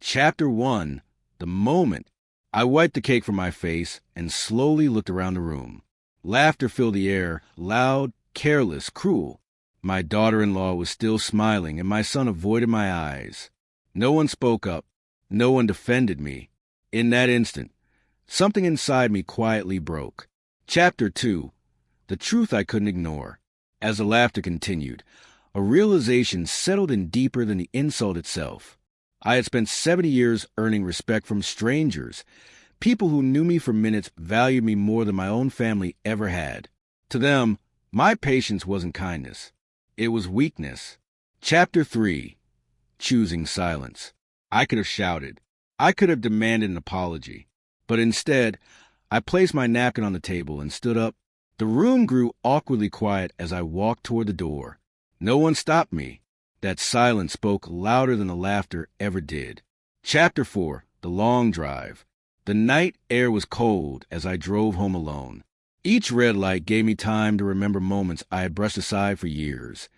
Chapter 1. The moment. I wiped the cake from my face and slowly looked around the room. Laughter filled the air, loud, careless, cruel. My daughter-in-law was still smiling, and my son avoided my eyes. No one spoke up. No one defended me. In that instant, something inside me quietly broke. Chapter 2. The truth I couldn't ignore. As the laughter continued, a realization settled in deeper than the insult itself. I had spent 70 years earning respect from strangers. People who knew me for minutes valued me more than my own family ever had. To them, my patience wasn't kindness. It was weakness. Chapter 3. Choosing silence. I could have shouted. I could have demanded an apology. But instead, I placed my napkin on the table and stood up. The room grew awkwardly quiet as I walked toward the door. No one stopped me. That silence spoke louder than the laughter ever did. Chapter 4. The long drive. The night air was cold as I drove home alone. Each red light gave me time to remember moments I had brushed aside for years.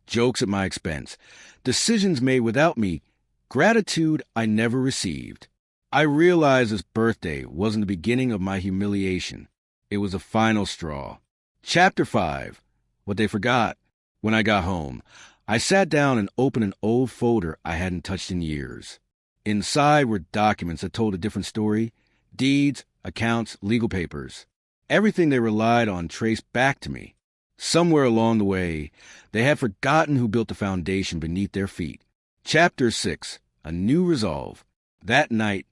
Jokes at my expense. Decisions made without me. Gratitude I never received. I realized this birthday wasn't the beginning of my humiliation. It was the final straw. Chapter 5. What they forgot. When I got home, I sat down and opened an old folder I hadn't touched in years. Inside were documents that told a different story. Deeds, accounts, legal papers. Everything they relied on traced back to me. Somewhere along the way, they had forgotten who built the foundation beneath their feet. Chapter 6. A new resolve. That night,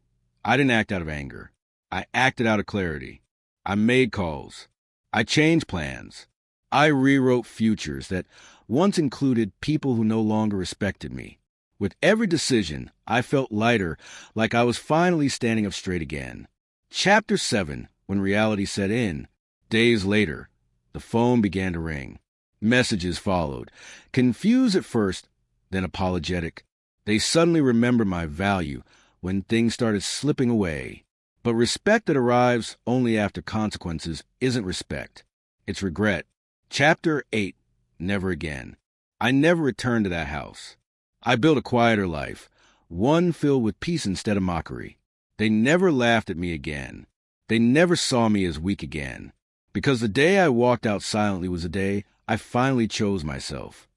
I didn't act out of anger. I acted out of clarity. I made calls. I changed plans. I rewrote futures that once included people who no longer respected me. With every decision, I felt lighter, like I was finally standing up straight again. Chapter 7. When reality set in. Days later, the phone began to ring. Messages followed. Confused at first, then apologetic. They suddenly remembered my value when things started slipping away. But respect that arrives only after consequences isn't respect. It's regret. Chapter 8. Never again. I never returned to that house. I built a quieter life, one filled with peace instead of mockery. They never laughed at me again. They never saw me as weak again. Because the day I walked out silently was the day I finally chose myself.